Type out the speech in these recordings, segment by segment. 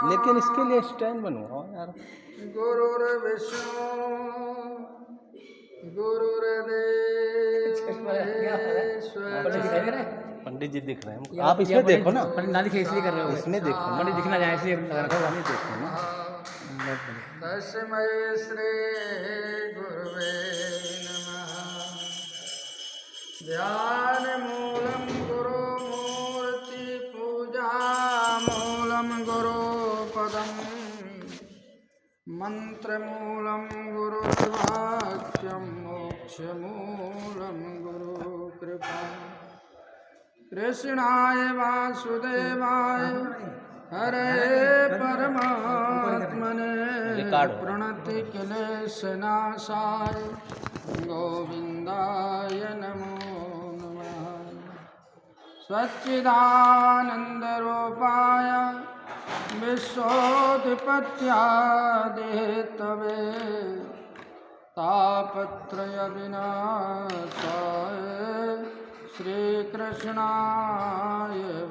लेकिन इसके लिए स्टैंड बनवाओ यार। गुरुर्विष्णु गुरुर्देव पंडित जी दिख रहे हैं आप इसमें देखो ना। पंडित ना दिखे इसलिए कर रहे हो। इसमें देखो ना। पंडित दिखना जाए इसलिए लगा रखा नहीं देखो ना। तस्मै श्री गुरुवे नमः। ध्यान मूलम गुरु मूर्ति पूजा मूलम गुरु पदम मंत्र मूलम गुरु वाक्यम मोक्ष मूलम गुरु कृपा। कृष्णाय वासुदेवाय हरे परमात्मने प्रणति क्लेशनाशाय गोविंदाय नमो नमः। सच्चिदानन्दरूपाय विश्वोत्पत्त्यादिहेतवे तापत्रय विनाशाय श्रीकृष्णाय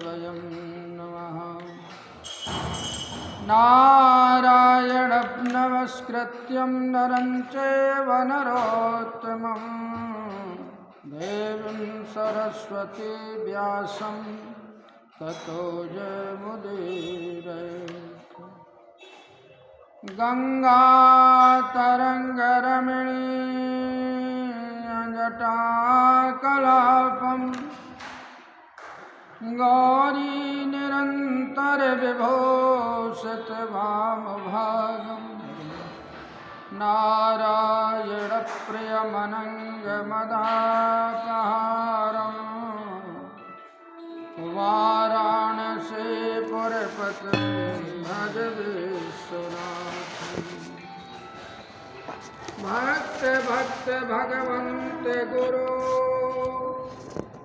वयं नमः। नारायणं नमस्कृत्यं नरं चैव नरोत्तमं देवीं सरस्वती व्यासं ततो जयमुदीरये। गंगातरङ्गरमणीं जटाकलापं गौरी निरन्तरविभूषितवामभागं नारायणप्रियमनङ्गमदापहारं वाराणसीपुरपतिं भज विश्वनाथं। भक्त भक्त भगवन्त गुरु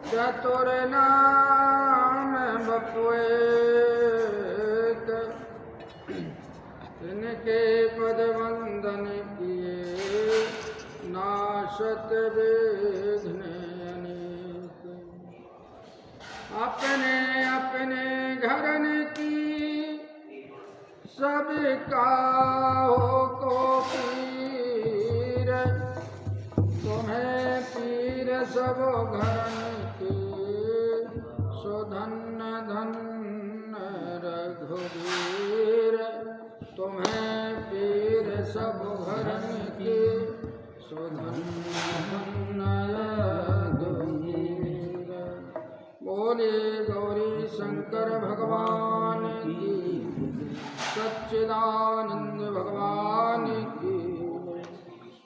चतुर्नाम बपुएक इनके पद वंदन किए नाशत विघ्न अनेक। अपने अपने घरन की सब काहो को पीर तुम्हें पीर सब घरन की सुधन्य धन्य रघुवीर तुम्हें पीर सब घरन की सुधन्य धन्य रघुवीर। बोले गौरी शंकर भगवान की सच्चिदानंद भगवान की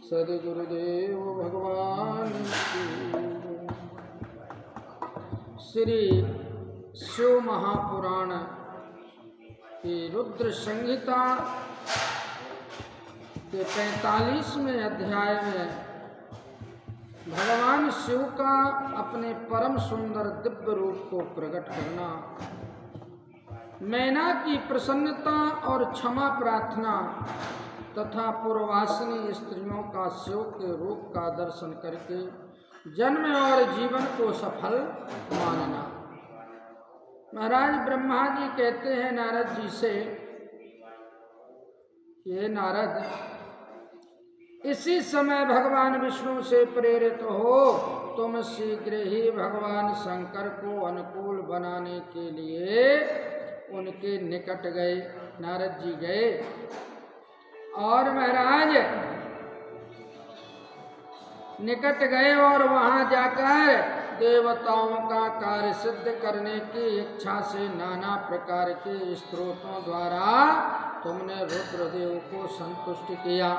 सद्गुरुदेव भगवान की। श्री शिव महापुराण की रुद्र संहिता के 45वें अध्याय में भगवान शिव का अपने परम सुंदर दिव्य रूप को प्रकट करना, मैना की प्रसन्नता और क्षमा प्रार्थना तथा पूर्ववासिनी स्त्रियों का शिव के रूप का दर्शन करके जन्म और जीवन को सफल मानना। महाराज ब्रह्मा जी कहते हैं नारद जी से, ये नारद, इसी समय भगवान विष्णु से प्रेरित हो तुम शीघ्र ही भगवान शंकर को अनुकूल बनाने के लिए उनके निकट गए। नारद जी गए और महाराज निकट गए और वहां जाकर देवताओं का कार्य सिद्ध करने की इच्छा से नाना प्रकार के स्तोत्रों द्वारा तुमने रुद्रदेव को संतुष्ट किया।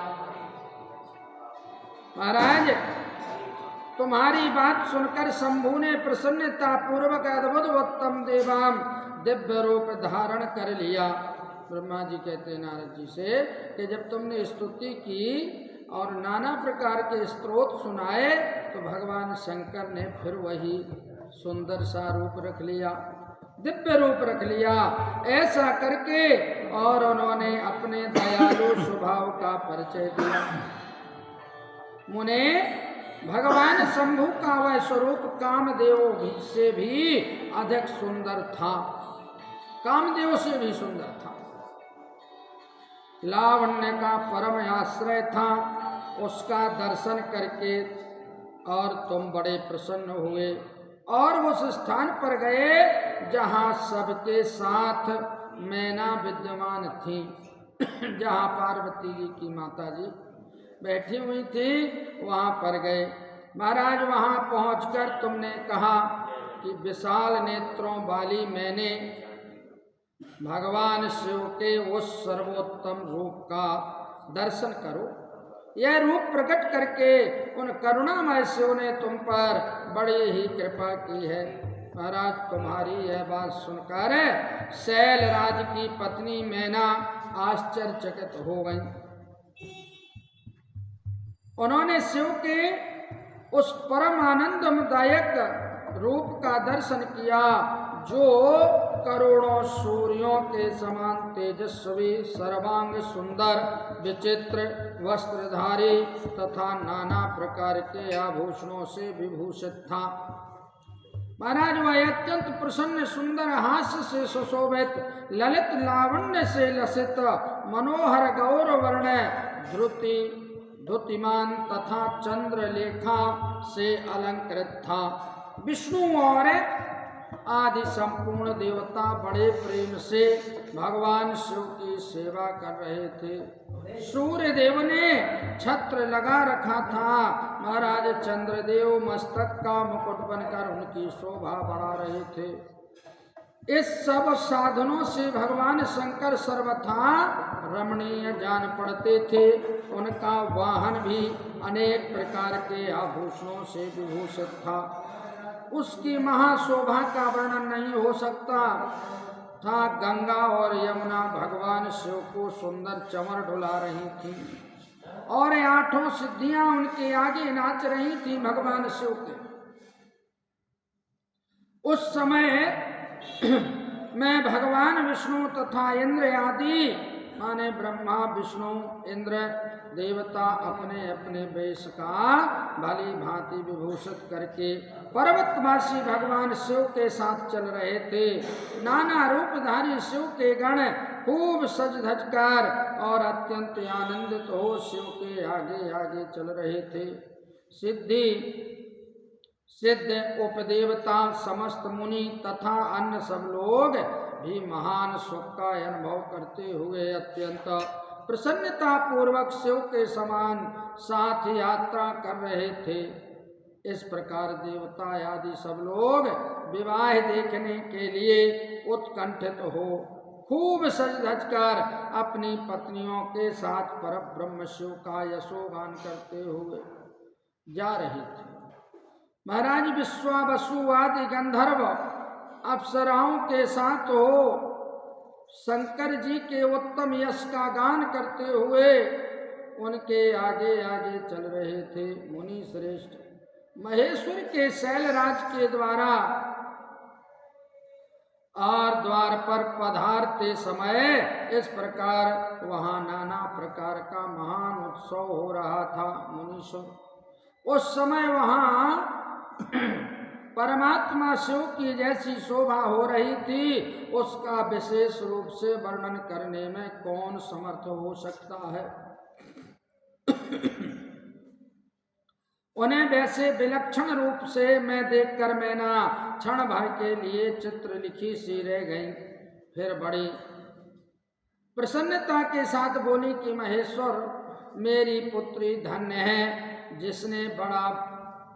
महाराज तुम्हारी बात सुनकर शंभु ने प्रसन्नता पूर्वक अद्भुत उत्तम देवाम दिव्य रूप धारण कर लिया। ब्रह्मा जी कहते हैं नारद जी से कि जब तुमने स्तुति की और नाना प्रकार के स्तोत्र सुनाए तो भगवान शंकर ने फिर वही सुंदर सा रूप रख लिया, दिव्य रूप रख लिया। ऐसा करके और उन्होंने अपने दयालु स्वभाव का परिचय दिया। मुने भगवान शंभु का वह स्वरूप कामदेव से भी अधिक सुंदर था, कामदेव से भी सुंदर था। लावण्य का परम आश्रय था, उसका दर्शन करके और तुम बड़े प्रसन्न हुए और उस स्थान पर गए जहाँ सबके साथ मैना विद्यमान थी, जहाँ पार्वती जी की माता जी बैठी हुई थी, वहाँ पर गए। महाराज वहाँ पहुँचकर तुमने कहा कि विशाल नेत्रों वाली मैंने भगवान शिव के उस सर्वोत्तम रूप का दर्शन करो। यह रूप प्रकट करके उन करुणामय शिव ने तुम पर बड़ी ही कृपा की है। महाराज तुम्हारी यह बात सुनकर शैलराज की पत्नी मैना आश्चर्यचकित हो गई। उन्होंने शिव के उस परम आनंददायक रूप का दर्शन किया जो करोड़ों सूर्यों के समान तेजस्वी, सर्वांग सुंदर, विचित्र वस्त्रधारी तथा नाना प्रकार के आभूषणों से विभूषित था। महाराज वह अत्यंत प्रसन्न, सुंदर, हास्य से सुशोभित, ललित लावण्य से लसित, मनोहर गौरवर्ण द्युतिमान तथा चंद्रलेखा से अलंकृत था। विष्णु और आदि संपूर्ण देवता बड़े प्रेम से भगवान शिव की सेवा कर रहे थे। सूर्य देव ने छत्र लगा रखा था। महाराज चंद्रदेव मस्तक का मुकुट बनकर उनकी शोभा बढ़ा रहे थे। इस सब साधनों से भगवान शंकर सर्वथा रमणीय जान पड़ते थे। उनका वाहन भी अनेक प्रकार के आभूषणों से विभूषित था। उसकी महाशोभा का वर्णन नहीं हो सकता था। गंगा और यमुना भगवान शिव को सुंदर चमर डुला रही थी और आठों सिद्धियां उनके आगे नाच रही थी भगवान शिव के। उस समय मैं भगवान विष्णु तथा इंद्र आदि माने ब्रह्मा, विष्णु, इंद्र देवता अपने अपने वेश का भली भांति विभूषित करके पर्वतवासी भगवान शिव के साथ चल रहे थे। नाना रूपधारी शिव के गण खूब सज धज कर और अत्यंत आनंदित हो शिव के आगे आगे चल रहे थे। सिद्ध उपदेवता, समस्त मुनि तथा अन्य सब लोग भी महान सुख का अनुभव करते हुए अत्यंत प्रसन्नता पूर्वक शिव के समान साथ यात्रा कर रहे थे। इस प्रकार देवता आदि सब लोग विवाह देखने के लिए उत्कंठित हो खूब सज धज कर अपनी पत्नियों के साथ परब्रह्म शिव का यशोगान करते हुए जा रहे थे। महाराज विश्वावसु आदि गंधर्व अप्सराओं के साथ हो शंकर जी के उत्तम यश का गान करते हुए उनके आगे आगे चल रहे थे। मुनि श्रेष्ठ महेश्वर के शैलराज के द्वारा और द्वार पर पधारते समय इस प्रकार वहां नाना प्रकार का महान उत्सव हो रहा था। मुनीश्वर उस समय वहां परमात्मा शिव की जैसी शोभा हो रही थी, उसका विशेष रूप से वर्णन करने में कौन समर्थ हो सकता है। उन्हें वैसे विलक्षण रूप से मैं देखकर मैना क्षण भर के लिए चित्र लिखी सी रह गई। फिर बड़ी प्रसन्नता के साथ बोली कि महेश्वर, मेरी पुत्री धन्य है जिसने बड़ा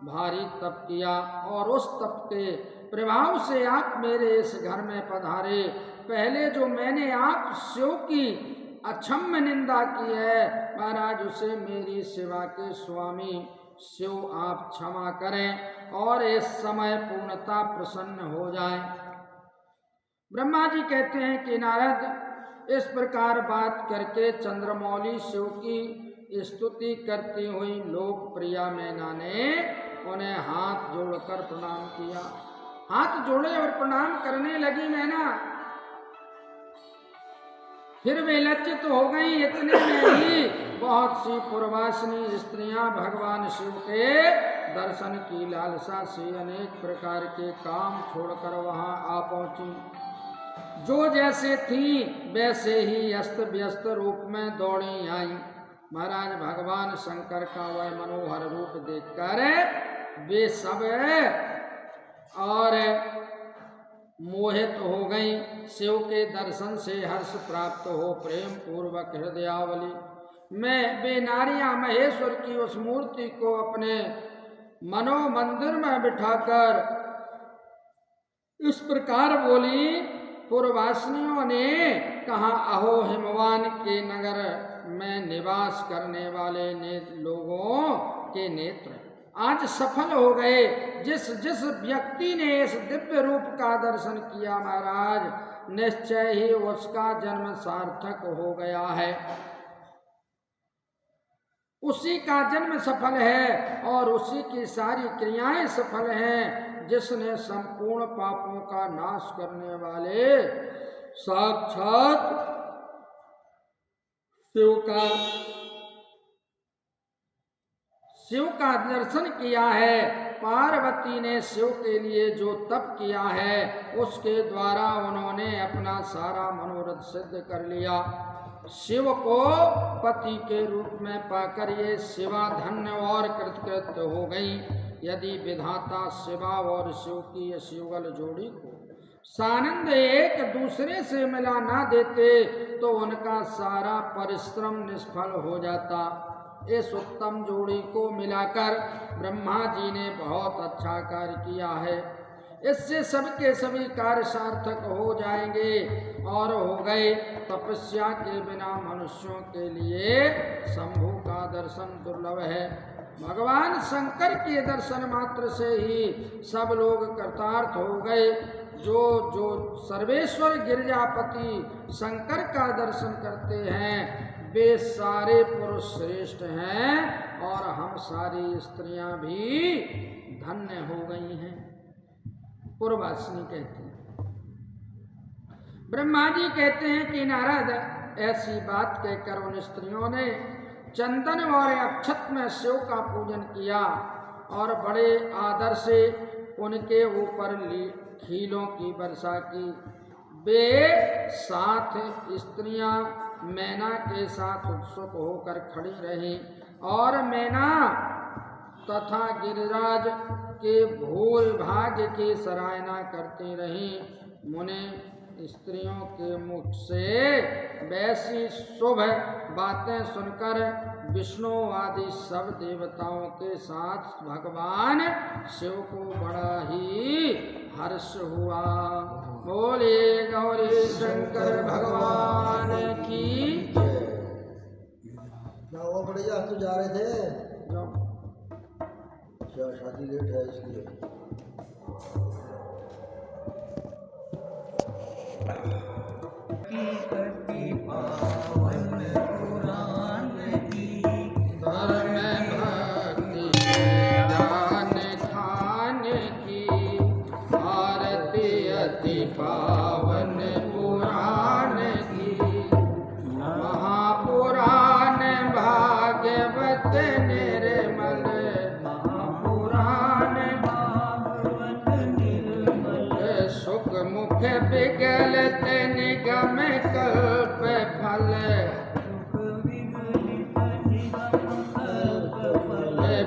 भारी तप किया और उस तप के प्रभाव से आप मेरे इस घर में पधारे। पहले जो मैंने आप शिव की अक्षम्य निंदा की है, महाराज उसे मेरी सेवा के स्वामी शिव आप क्षमा करें और इस समय पूर्णता प्रसन्न हो जाएं। ब्रह्मा जी कहते हैं कि नारद, इस प्रकार बात करके चंद्रमौली शिव की स्तुति करती हुई लोकप्रिया मैना ने उन्हें हाथ जोड़कर प्रणाम किया। हाथ जोड़े और प्रणाम करने लगी मैना। फिर वे लज्जित हो गई। इतने में ही बहुत सी पूर्वासिनी स्त्रियां भगवान शिव के दर्शन की लालसा से अनेक प्रकार के काम छोड़कर वहां आ पहुंची। जो जैसे थी वैसे ही अस्त व्यस्त रूप में दौड़ी आई। महाराज भगवान शंकर का वह मनोहर रूप देखकर वे सब और मोहित हो गई। शिव के दर्शन से हर्ष प्राप्त हो प्रेम पूर्वक हृदयावली में वे नारियां महेश्वर की उस मूर्ति को अपने मनो मंदिर में बिठाकर इस प्रकार बोली। पूर्ववासिनियों ने कहा, अहो हिमवान के नगर में निवास करने वाले लोगों के नेत्र आज सफल हो गए। जिस जिस व्यक्ति ने इस दिव्य रूप का दर्शन किया महाराज, निश्चय ही उसका जन्म सार्थक हो गया है, उसी का जन्म सफल है और उसी की सारी क्रियाएं सफल हैं। जिसने संपूर्ण पापों का नाश करने वाले साक्षात शिव का दर्शन किया है। पार्वती ने शिव के लिए जो तप किया है उसके द्वारा उन्होंने अपना सारा मनोरथ सिद्ध कर लिया। शिव को पति के रूप में पाकर ये शिवा धन्य और कृतकृत्य हो गई। यदि विधाता शिवा और शिव की इस युगल जोड़ी को सानंद एक दूसरे से मिला ना देते तो उनका सारा परिश्रम निष्फल हो जाता। इस उत्तम जोड़ी को मिलाकर ब्रह्मा जी ने बहुत अच्छा कार्य किया है। इससे सबके सभी कार्य सार्थक हो जाएंगे और हो गए। तपस्या के बिना मनुष्यों के लिए शंभु का दर्शन दुर्लभ है। भगवान शंकर के दर्शन मात्र से ही सब लोग कृतार्थ हो गए। जो जो सर्वेश्वर गिरिजापति शंकर का दर्शन करते हैं वे सारे पुरुष श्रेष्ठ हैं और हम सारी स्त्रियां भी धन्य हो गई हैं। पूर्ववासिनी कहती हैं। ब्रह्मा जी कहते हैं कि नारद, ऐसी बात कहकर उन स्त्रियों ने चंदन और अक्षत में शिव का पूजन किया और बड़े आदर से उनके ऊपर खीलों की वर्षा की। वे 7 स्त्रियां मैना के साथ उत्सुक होकर खड़ी रहीं और मैना तथा गिरिराज के भूल भाग्य की सराहना करती रहीं। मुने स्त्रियों के मुख से वैसी शुभ बातें सुनकर विष्णु आदि सब देवताओं के साथ भगवान शिव को बड़ा ही हर्ष हुआ। बोले गौरी शंकर भगवान की। वो बढ़िया, तो जा रहे थे जो शादी लेट है इसलिए। पावन पुराण की महापुराण भागवत निर्मल। महापुराण भागवत निर्मल। सुख मुख विगलत निगम कल्प फल।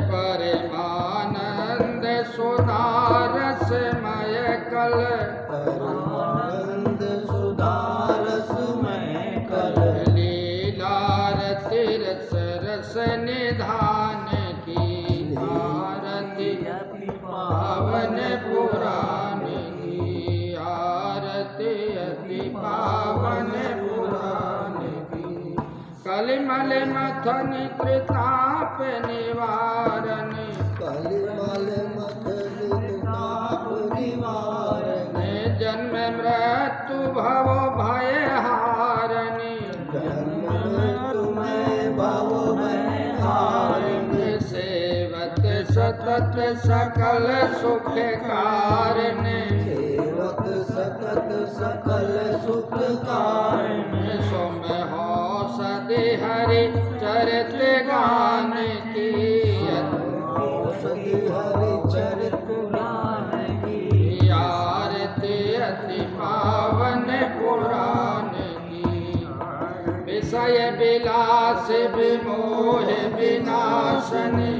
परमानंद सुधारसमय कल। परमानंद सुधारसमय कल। लीलारति रस रस निधान की आरती पावन पुराण की। आरती अति पावन पुराण की। कलिमल मथन त्रिताप निवारण। कलिमल मथन ताप निवारण। जन्म मृत्यु भव भय हारणी। जन्म मृत्यु में भव भय हारणी। सेवत सतत सकल सुख कारण। सेवत सतत सकल सुख कारण। सुम हो सदि हरि चरित गान की। सदी हरि चरित गान की। आरती अति पावन सय विलास विमोह विनाशनी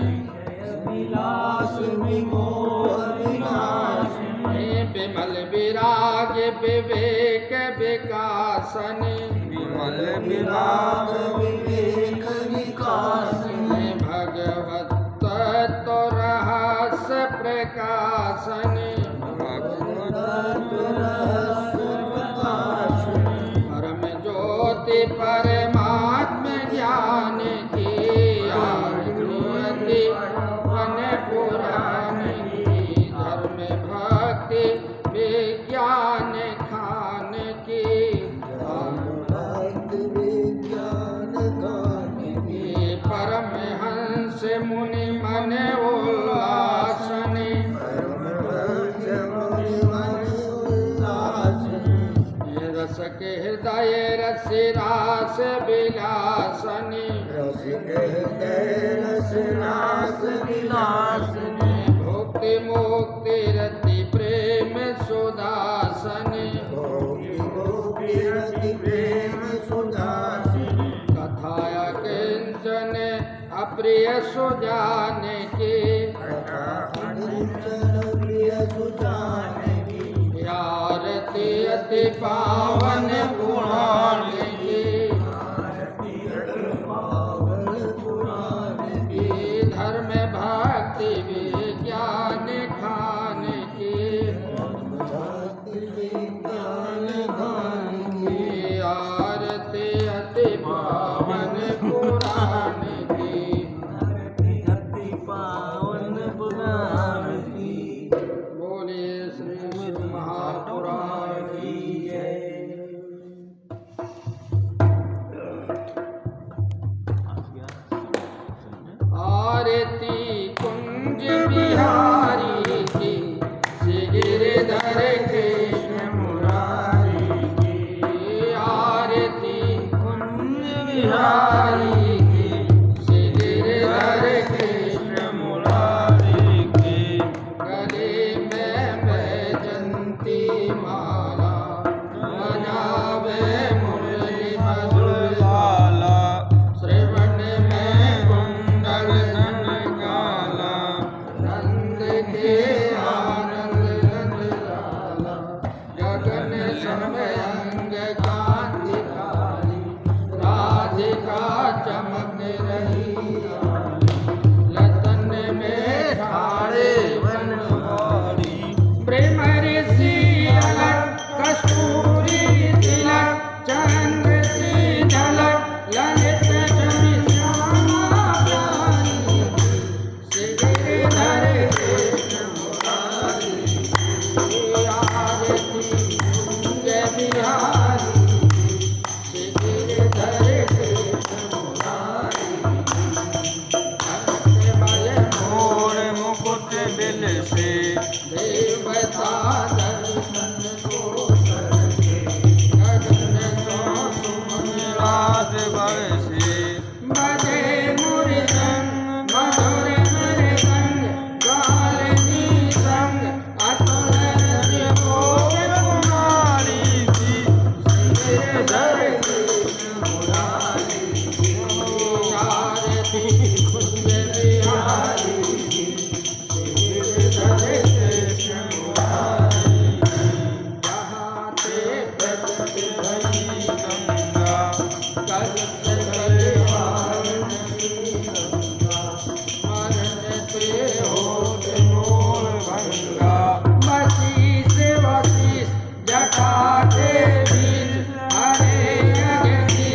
विलास विमोह विनाशनी विमल विराग विवेक विकासनी विमल विराग विवेक विकासनी भगवत तत्व रहस्य प्रकाशनी परम ज्योति परमात्म ज्ञान की आकृति वन पुराण की धर्म भक्ति विज्ञान खान की भक्ति विज्ञान गान की परमहंस मुनि मन उल्लासनी रस के हृदय रस रास विलासनी भक्ति मुक्ति रति प्रेम सुदासनी कथाया किंचन अप्रिय सुजान की आरती अति पावन पुराण की धर्म भक्ति विज्ञान खान की आरती अति पावन पुराण की बोलिए श्री शिव महापुराण की आरती कुंज बिहारी की श्री गिरधर कृष्ण मुरारी की आरती कुंज बिहारी की श्री गिरधर कृष्ण मुरारी की गले में बैजंती माला बजावे मुरली मधुर बाला श्रवण में कुंडल ननकाला नंद के आनंद नंदलाला गगन समय अंग कांति कारी राधिका चमक रही लतन में ठाड़े वनवारी प्रेम ऋषि अलग कस्तूरी तिलक चंद्र सी झलक ललित जमी श्यामा प्यारी श्री गिरधर कृष्ण मुरारी आरती कुंज बिहारी श्री गिरधर कृष्ण मुरारी भक्तमय मोर मुकुट बिल से देवता दर्शन को करके गगन सो सुमन राज बरसे बजे मुरली मधुर मृदंग गालिनी संग अतुल त्रिभुवन कुमारी की श्री गिरधर कृष्ण मुरारी आरती कुंज बिहारी श्री गिरधर कृष्ण मुरारी जहाँ ते प्रकट भई गंगा कलश कलवारण की गंगा मरण ते होत मोर भंगा वशीष वशीष जटा ते वीर हरे अगति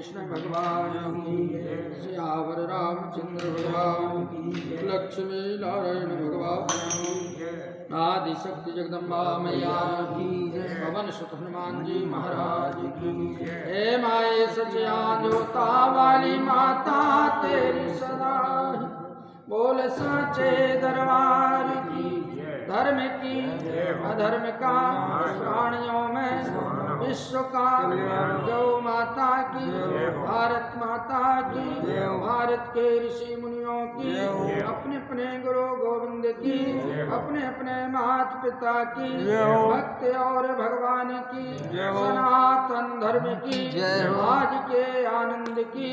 कृष्ण भगवान की, सियावर रामचंद्र भगवान की, लक्ष्मी नारायण भगवान की, आदि शक्ति जगदम्बा मैया की, पवन सुत हनुमान जी महाराज की। हे माए सचिया जोता वाली माता तेरी सदा बोल साचे दरबार की, धर्म की अधर्म का प्राणियों में विश्व का गौ माता की, भारत माता की, भारत के ऋषि मुनियों की, अपने अपने गुरु गोविंद की, अपने अपने माता पिता की, भक्त और भगवान की, सनातन धर्म की, आज के आनंद की,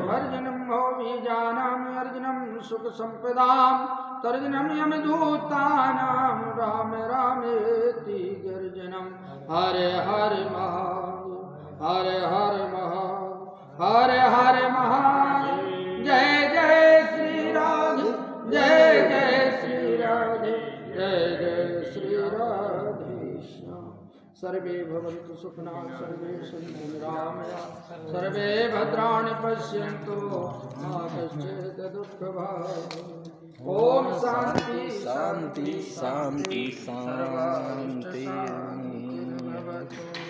अर्जुनम भौमि जानम अर्जुनम सुख संपदाम तर्जनम यमदूतानाम राम रामेति गर्जनम। हरे हरे महादेव हरे हरे महादेव हरे हरे महादेव। जय जय श्री राधे जय जय श्री राधे जय जय श्री राधे श्याम। सर्वे भवन्तु सुखिनः सर्वे सन्तु निरामयाः सर्वे भद्राणि पश्यन्तु मा कश्चित् दुःखभाग्। ओम शांति शांति शांति शांति। शांति।